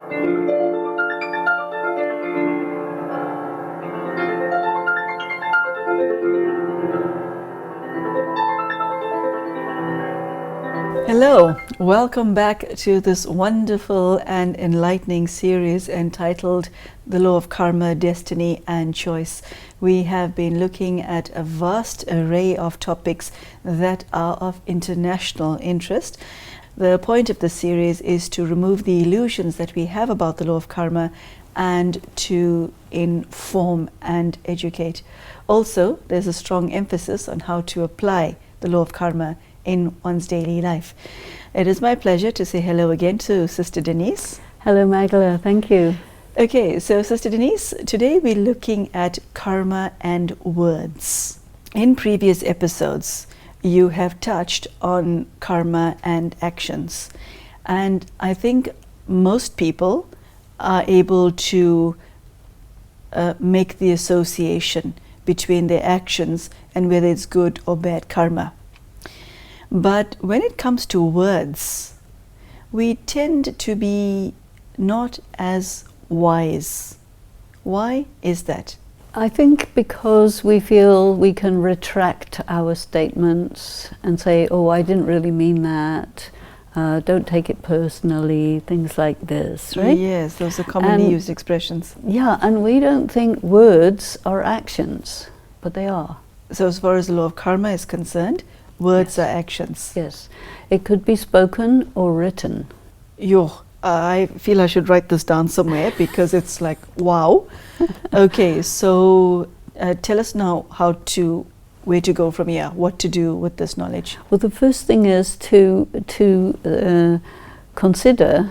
Hello, welcome back to this wonderful and enlightening series entitled The Law of Karma, Destiny and Choice. We have been looking at a vast array of topics that are of international interest. The point of the series is to remove the illusions that we have about the law of karma and to inform and educate. Also, there's a strong emphasis on how to apply the law of karma in one's daily life. It is my pleasure to say hello again to Sister Denise. Hello Magla, thank you. Okay, so Sister Denise, today we're looking at karma and words. In previous episodes, you have touched on karma and actions. And I think most people are able to make the association between their actions and whether it's good or bad karma. But when it comes to words, we tend to be not as wise. Why is that? I think because we feel we can retract our statements and say, oh, I didn't really mean that, don't take it personally, things like this, right? Yes, those are commonly used expressions. Yeah, and we don't think words are actions, but they are. So as far as the law of karma is concerned, words are actions. Yes, it could be spoken or written. I feel I should write this down somewhere because it's like, wow. Okay, so tell us now where to go from here, what to do with this knowledge. Well, the first thing is to consider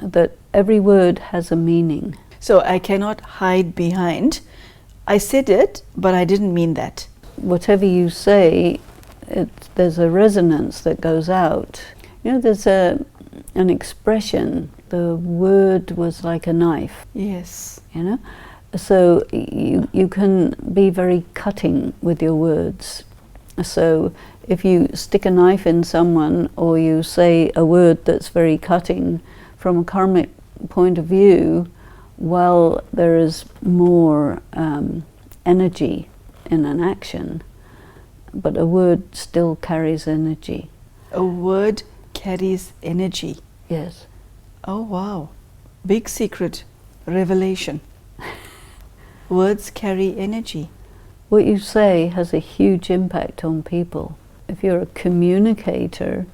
that every word has a meaning. So I cannot hide behind, I said it, but I didn't mean that. Whatever you say, there's a resonance that goes out. You know, there's an expression, the word was like a knife. Yes. You know? So you can be very cutting with your words. So if you stick a knife in someone or you say a word that's very cutting, from a karmic point of view, while there is more energy in an action, but a word still carries energy. A word carries energy. Yes. Oh wow. Big secret. Revelation. Words carry energy. What you say has a huge impact on people. If you're a communicator,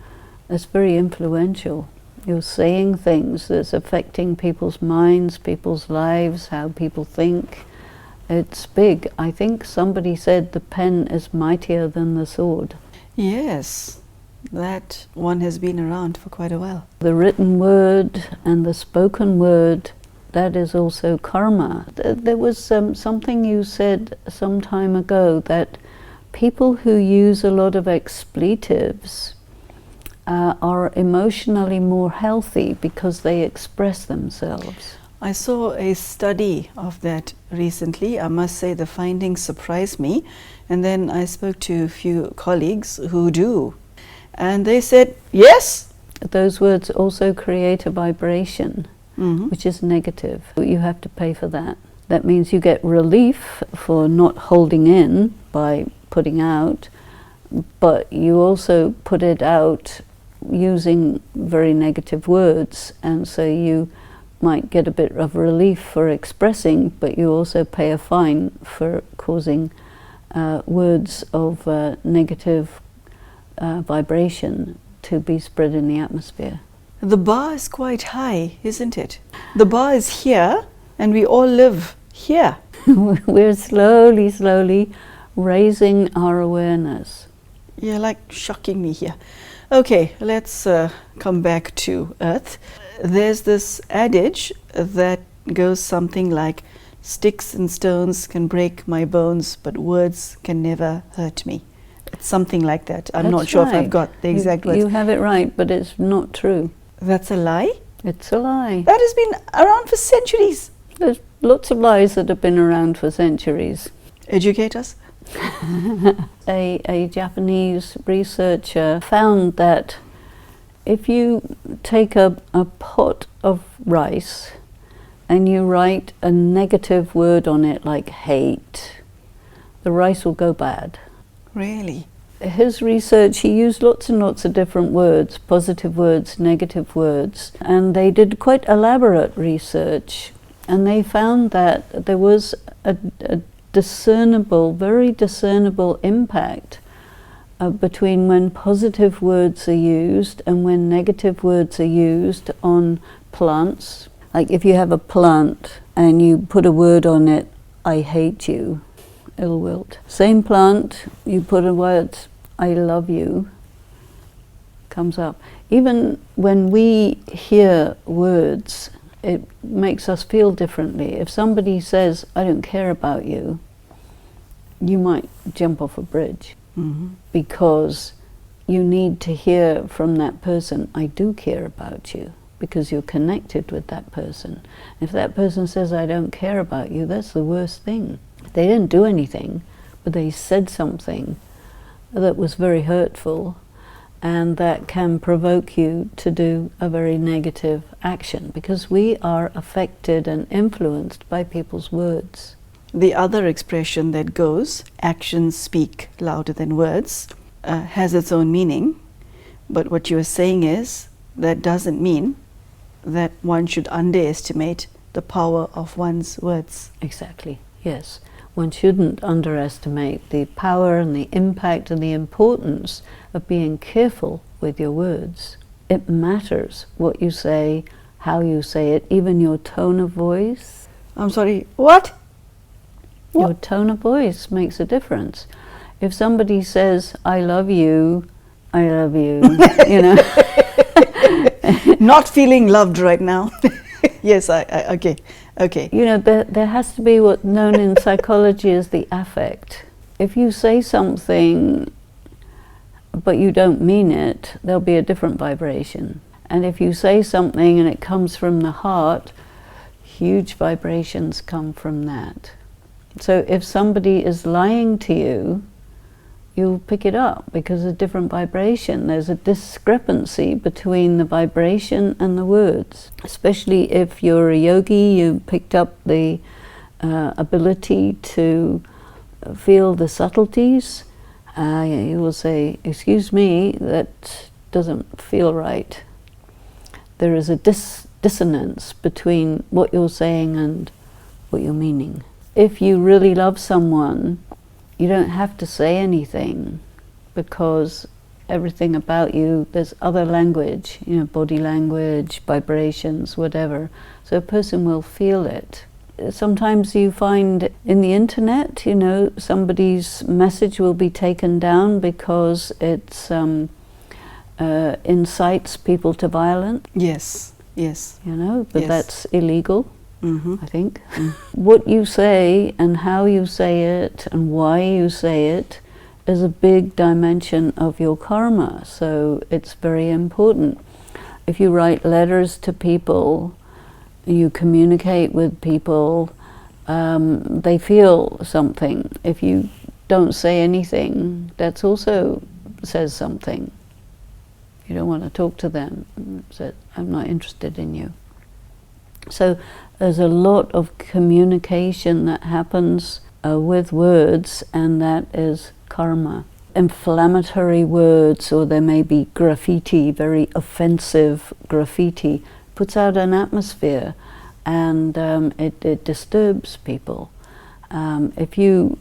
that's very influential. You're saying things that's affecting people's minds, people's lives, how people think. It's big. I think somebody said the pen is mightier than the sword. Yes, that one has been around for quite a while. The written word and the spoken word, that is also karma. There was something you said some time ago that people who use a lot of expletives are emotionally more healthy because they express themselves. I saw a study of that recently. I must say the findings surprised me. And then I spoke to a few colleagues who do. And they said, yes. Those words also create a vibration, which is negative. You have to pay for that. That means you get relief for not holding in by putting out, but you also put it out using very negative words, and so you might get a bit of relief for expressing, but you also pay a fine for causing words of negative vibration to be spread in the atmosphere. The bar is quite high, isn't it? The bar is here, and we all live here. We're slowly raising our awareness. You're like shocking me here. Okay, let's come back to Earth. There's this adage that goes something like, sticks and stones can break my bones, but words can never hurt me. It's something like that. I'm not sure if I've got the exact words. You have it right, but it's not true. That's a lie? It's a lie. That has been around for centuries. There's lots of lies that have been around for centuries. Educate us. A Japanese researcher found that if you take a pot of rice and you write a negative word on it like hate, the rice will go bad. Really? His research, he used lots and lots of different words, positive words, negative words, and they did quite elaborate research, and they found that there was a discernible, very discernible impact between when positive words are used and when negative words are used on plants. Like if you have a plant and you put a word on it, I hate you, it'll wilt. Same plant, you put a word, I love you, comes up. Even when we hear words, it makes us feel differently. If somebody says, I don't care about you, you might jump off a bridge because you need to hear from that person, I do care about you, because you're connected with that person. If that person says, I don't care about you, that's the worst thing. They didn't do anything, but they said something that was very hurtful, and that can provoke you to do a very negative action, because we are affected and influenced by people's words. The other expression that goes, actions speak louder than words, has its own meaning, but what you are saying is that doesn't mean that one should underestimate the power of one's words. Exactly, yes. One shouldn't underestimate the power and the impact and the importance of being careful with your words. It matters what you say, how you say it, even your tone of voice. I'm sorry, what? Your tone of voice makes a difference. If somebody says, I love you, you know. Not feeling loved right now. Yes, okay. You know, there has to be what known in psychology as the affect. If you say something but you don't mean it, there'll be a different vibration. And if you say something and it comes from the heart, huge vibrations come from that. So if somebody is lying to you, you'll pick it up because of different vibration. There's a discrepancy between the vibration and the words. Especially if you're a yogi, you picked up the ability to feel the subtleties. You will say, excuse me, that doesn't feel right. There is a dissonance between what you're saying and what you're meaning. If you really love someone, you don't have to say anything, because everything about you, there's other language, you know, body language, vibrations, whatever. So a person will feel it. Sometimes you find in the internet, you know, somebody's message will be taken down because it's incites people to violence. Yes. You know, but yes. That's illegal. I think. What you say and how you say it and why you say it is a big dimension of your karma, so it's very important. If you write letters to people, you communicate with people, they feel something. If you don't say anything, that also says something. You don't want to talk to them, so I'm not interested in you. So there's a lot of communication that happens with words, and that is karma. Inflammatory words, or there may be graffiti, very offensive graffiti, puts out an atmosphere, and it disturbs people. If you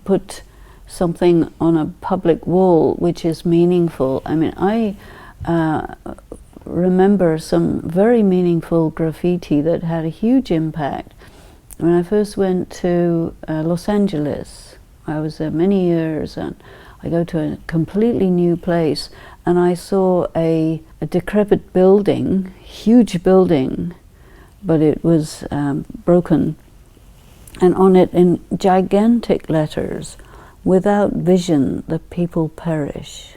put something on a public wall which is meaningful, I mean, I remember some very meaningful graffiti that had a huge impact. When I first went to Los Angeles, I was there many years, and I go to a completely new place, and I saw a decrepit building, huge building, but it was broken, and on it in gigantic letters, without vision the people perish.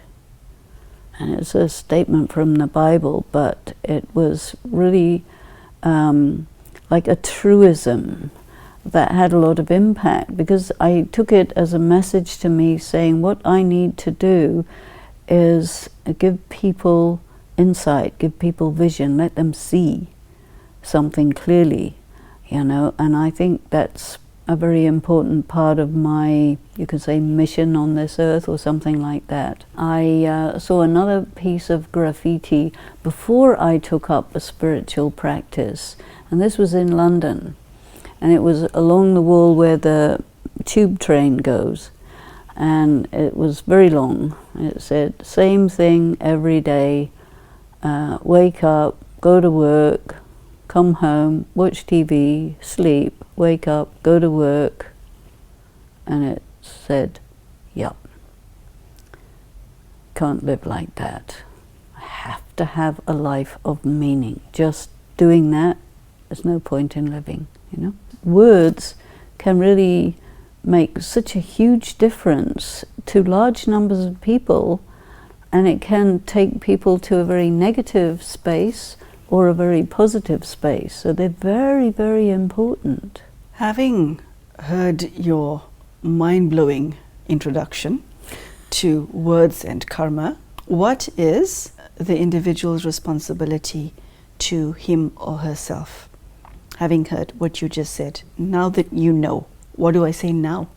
And it's a statement from the Bible, but it was really like a truism that had a lot of impact, because I took it as a message to me saying what I need to do is give people insight, give people vision, let them see. something clearly, you know, and I think that's a very important part of my, you could say, mission on this earth or something like that. I saw another piece of graffiti before I took up a spiritual practice, and this was in London, and it was along the wall where the tube train goes, and it was very long. It said, same thing every day, wake up, go to work, come home, watch TV, sleep, wake up, go to work. And it said, yup, can't live like that. I have to have a life of meaning. Just doing that, there's no point in living, you know. Words can really make such a huge difference to large numbers of people, and it can take people to a very negative space or a very positive space. So they're very, very important. Having heard your mind-blowing introduction to words and karma, what is the individual's responsibility to him or herself? Having heard what you just said, now that you know, what do I say now?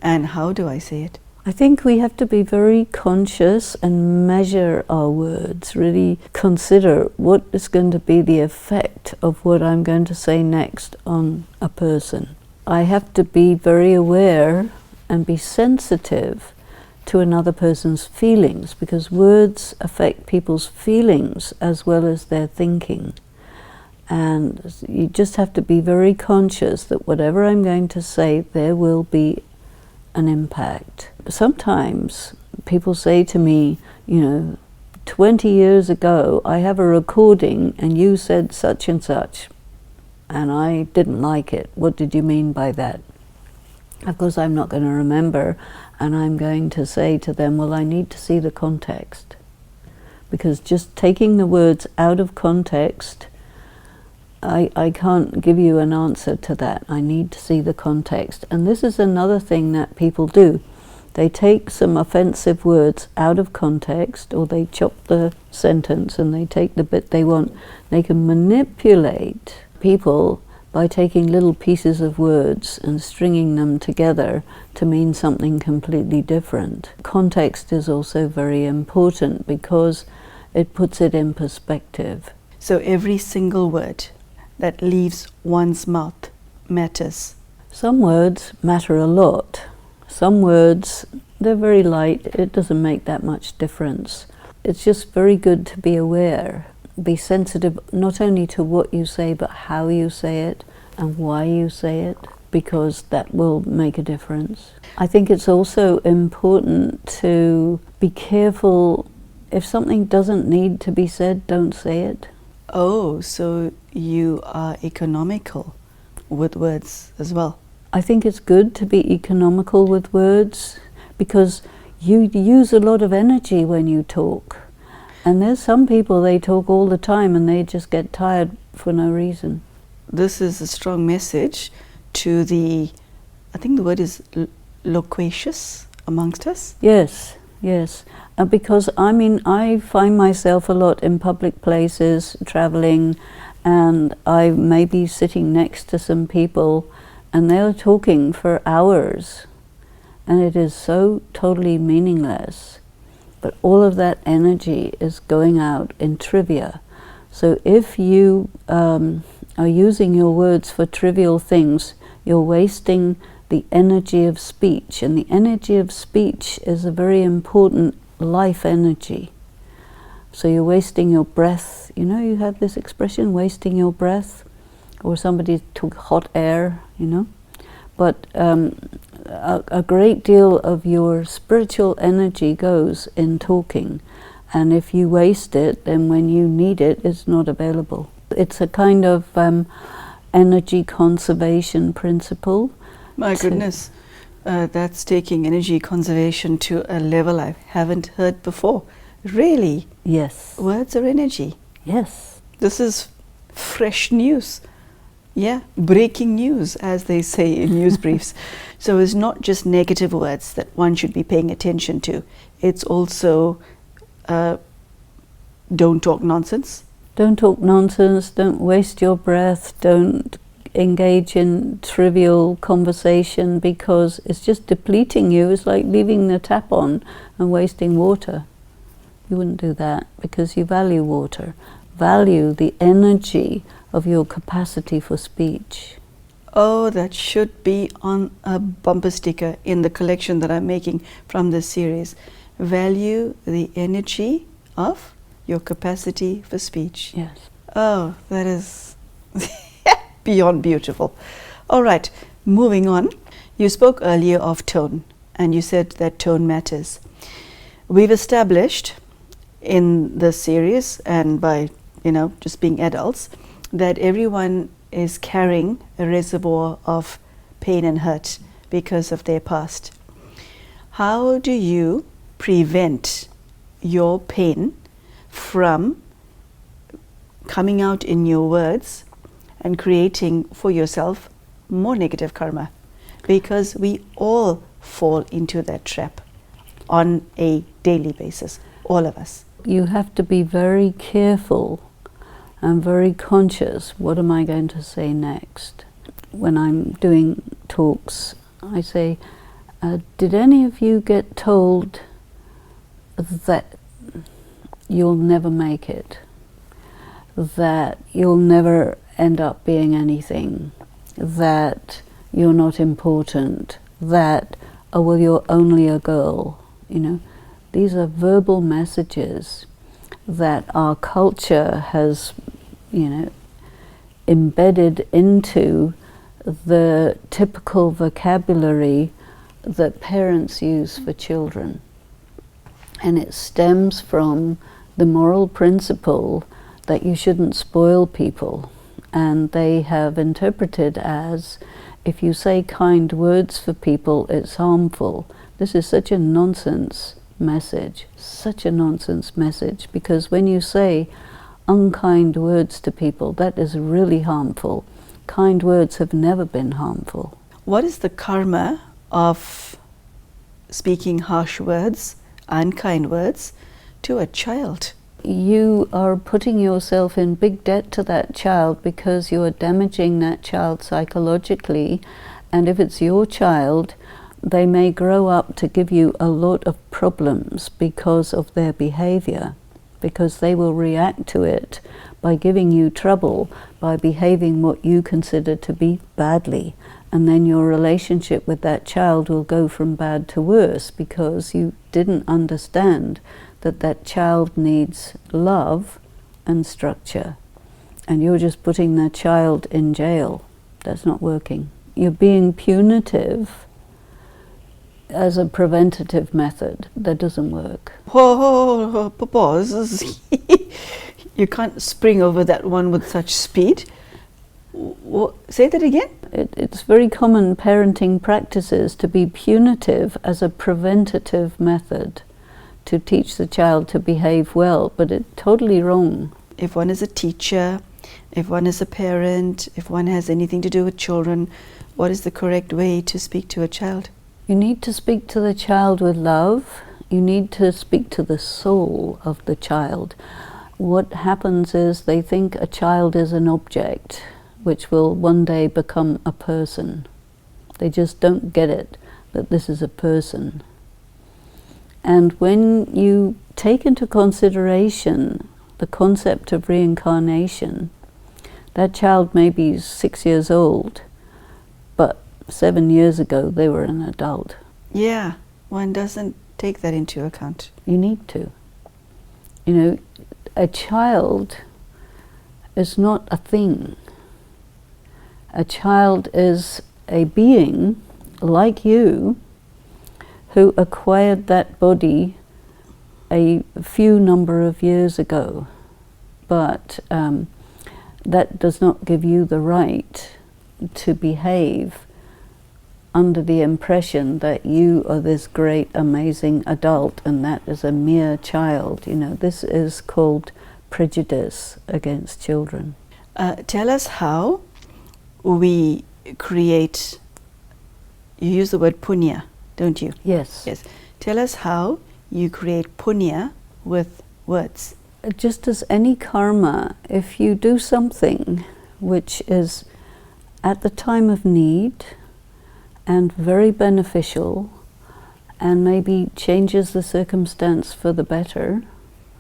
And how do I say it? I think we have to be very conscious and measure our words, really consider what is going to be the effect of what I'm going to say next on a person. I have to be very aware and be sensitive to another person's feelings, because words affect people's feelings as well as their thinking. And you just have to be very conscious that whatever I'm going to say, there will be an impact. Sometimes people say to me, you know, 20 years ago I have a recording and you said such and such and I didn't like it. What did you mean by that? Of course I'm not going to remember, and I'm going to say to them, well, I need to see the context, because just taking the words out of context, I can't give you an answer to that. I need to see the context. And this is another thing that people do. They take some offensive words out of context, or they chop the sentence and they take the bit they want. They can manipulate people by taking little pieces of words and stringing them together to mean something completely different. Context is also very important because it puts it in perspective. So every single word that leaves one's mouth matters. Some words matter a lot. Some words, they're very light, it doesn't make that much difference. It's just very good to be aware, be sensitive not only to what you say, but how you say it and why you say it, because that will make a difference. I think it's also important to be careful. If something doesn't need to be said, don't say it. Oh, so you are economical with words as well. I think it's good to be economical with words, because you use a lot of energy when you talk. And there's some people, they talk all the time and they just get tired for no reason. This is a strong message to the, I think the word is loquacious amongst us. Yes, yes. Because I find myself a lot in public places, traveling, and I may be sitting next to some people and they're talking for hours, and it is so totally meaningless. But all of that energy is going out in trivia. So if you are using your words for trivial things, you're wasting the energy of speech, and the energy of speech is a very important life energy. So you're wasting your breath. You know, you have this expression, wasting your breath, or somebody took hot air, you know. But a great deal of your spiritual energy goes in talking, and if you waste it, then when you need it, it's not available. It's a kind of energy conservation principle. My goodness, that's taking energy conservation to a level I haven't heard before. Really? Yes. Words are energy. Yes. This is fresh news. Yeah, breaking news, as they say in news briefs. So it's not just negative words that one should be paying attention to. It's also don't talk nonsense. Don't talk nonsense, don't waste your breath, don't engage in trivial conversation, because it's just depleting you. It's like leaving the tap on and wasting water. You wouldn't do that because you value water. Value the energy of your capacity for speech. Oh, that should be on a bumper sticker in the collection that I'm making from this series. Value the energy of your capacity for speech. Yes. Oh, that is beyond beautiful. All right, moving on. You spoke earlier of tone, and you said that tone matters. We've established in this series, and by just being adults, that everyone is carrying a reservoir of pain and hurt because of their past. How do you prevent your pain from coming out in your words and creating for yourself more negative karma? Because we all fall into that trap on a daily basis, all of us. You have to be very careful and very conscious. What am I going to say next? When I'm doing talks, I say, did any of you get told that you'll never make it? That you'll never end up being anything? That you're not important? That, oh, well, you're only a girl? These are verbal messages that our culture has embedded into the typical vocabulary that parents use for children. And it stems from the moral principle that you shouldn't spoil people. And they have interpreted as, if you say kind words for people, it's harmful. This is such a nonsense message, because when you say unkind words to people, that is really harmful. Kind words have never been harmful. What is the karma of speaking harsh words, unkind words, to a child? You are putting yourself in big debt to that child because you are damaging that child psychologically, and if it's your child, they may grow up to give you a lot of problems because of their behavior, because they will react to it by giving you trouble, by behaving what you consider to be badly. And then your relationship with that child will go from bad to worse because you didn't understand that that child needs love and structure. And you're just putting that child in jail. That's not working. You're being punitive as a preventative method. That doesn't work. Whoa, pause. You can't spring over that one with such speed. Say that again? It's very common parenting practices to be punitive as a preventative method to teach the child to behave well, but it's totally wrong. If one is a teacher, if one is a parent, if one has anything to do with children, what is the correct way to speak to a child? You need to speak to the child with love. You need to speak to the soul of the child. What happens is they think a child is an object which will one day become a person. They just don't get it, that this is a person. And when you take into consideration the concept of reincarnation, that child may be 6 years old, but 7 years ago they were an adult. Yeah, one doesn't take that into account. You need to. A child is not a thing. A child is a being like you who acquired that body a few number of years ago. But that does not give you the right to behave under the impression that you are this great, amazing adult and that is a mere child. This is called prejudice against children. Tell us how we create, you use the word punya, don't you? Yes. Yes. Tell us how you create punya with words. just as any karma, if you do something which is at the time of need and very beneficial and maybe changes the circumstance for the better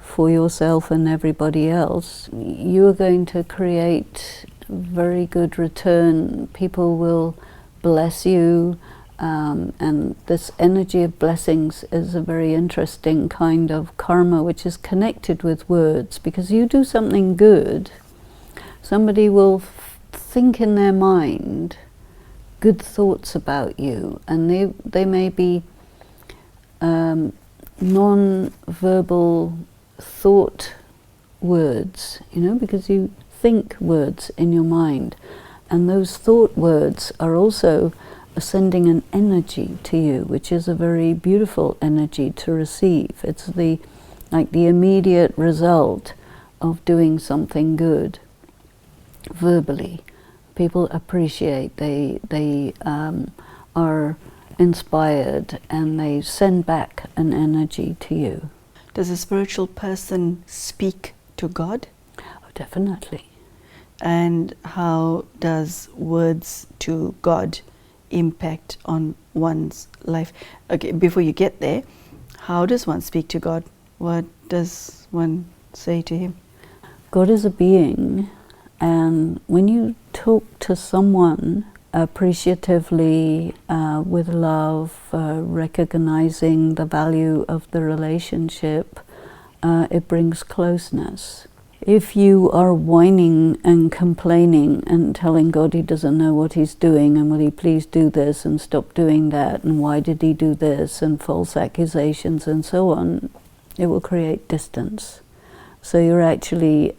for yourself and everybody else, you are going to create very good return. People will bless you, and this energy of blessings is a very interesting kind of karma which is connected with words, because you do something good, somebody will think in their mind good thoughts about you, and they may be non-verbal thought words, because you think words in your mind, and those thought words are also sending an energy to you, which is a very beautiful energy to receive. It's the immediate result of doing something good verbally. People appreciate, they are inspired, and they send back an energy to you. Does a spiritual person speak to God? Oh, definitely. And how does words to God impact on one's life? Okay, before you get there, how does one speak to God? What does one say to Him? God is a being, and when you talk to someone appreciatively, with love, recognizing the value of the relationship, it brings closeness. If you are whining and complaining and telling God He doesn't know what He's doing, and will He please do this and stop doing that, and why did He do this, and false accusations and so on, it will create distance. So you're actually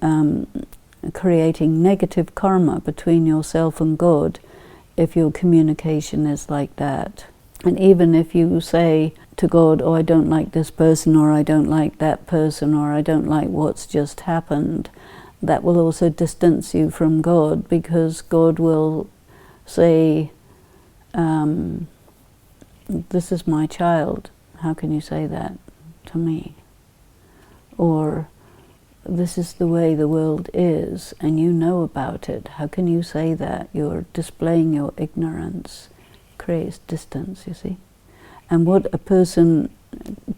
creating negative karma between yourself and God if your communication is like that. And even if you say to God, oh, I don't like this person, or I don't like that person, or I don't like what's just happened, that will also distance you from God, because God will say, this is my child, how can you say that to me? Or, this is the way the world is, and you know about it. How can you say that? You're displaying your ignorance. Creates distance, you see. And what a person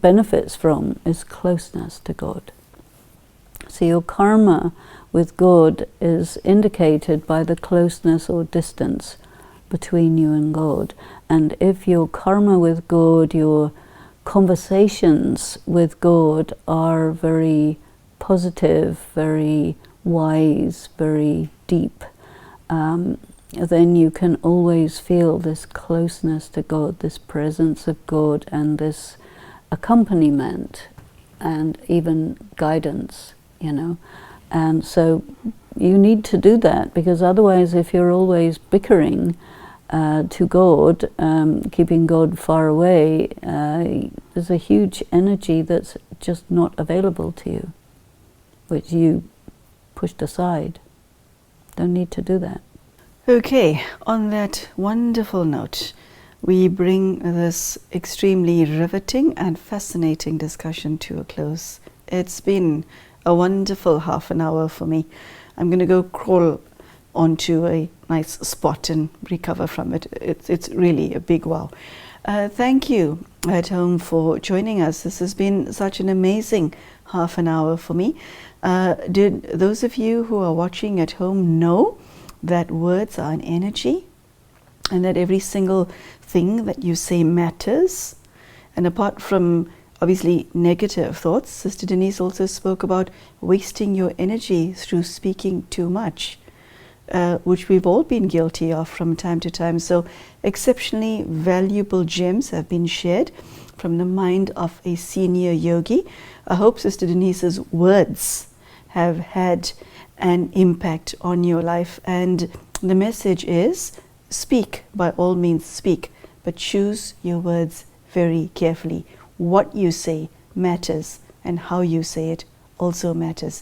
benefits from is closeness to God. So your karma with God is indicated by the closeness or distance between you and God. And if your karma with God, your conversations with God are very positive, very wise, very deep, then you can always feel this closeness to God, this presence of God, and this accompaniment and even guidance, And so you need to do that, because otherwise, if you're always bickering to God, keeping God far away, there's a huge energy that's just not available to you, which you pushed aside. Don't need to do that. Okay, on that wonderful note, we bring this extremely riveting and fascinating discussion to a close. It's been a wonderful half an hour for me. I'm going to go crawl onto a nice spot and recover from it. It's really a big wow. Thank you at home for joining us. This has been such an amazing half an hour for me. Did those of you who are watching at home know that words are an energy, and that every single thing that you say matters? And apart from obviously negative thoughts, Sister Denise also spoke about wasting your energy through speaking too much, which we've all been guilty of from time to time. So exceptionally valuable gems have been shared from the mind of a senior yogi. I hope Sister Denise's words have had an impact on your life, and the message is, speak, by all means speak, but choose your words very carefully. What you say matters, and how you say it also matters.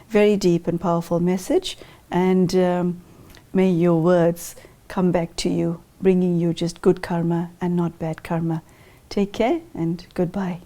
Very deep and powerful message, and may your words come back to you, bringing you just good karma and not bad karma. Take care and goodbye.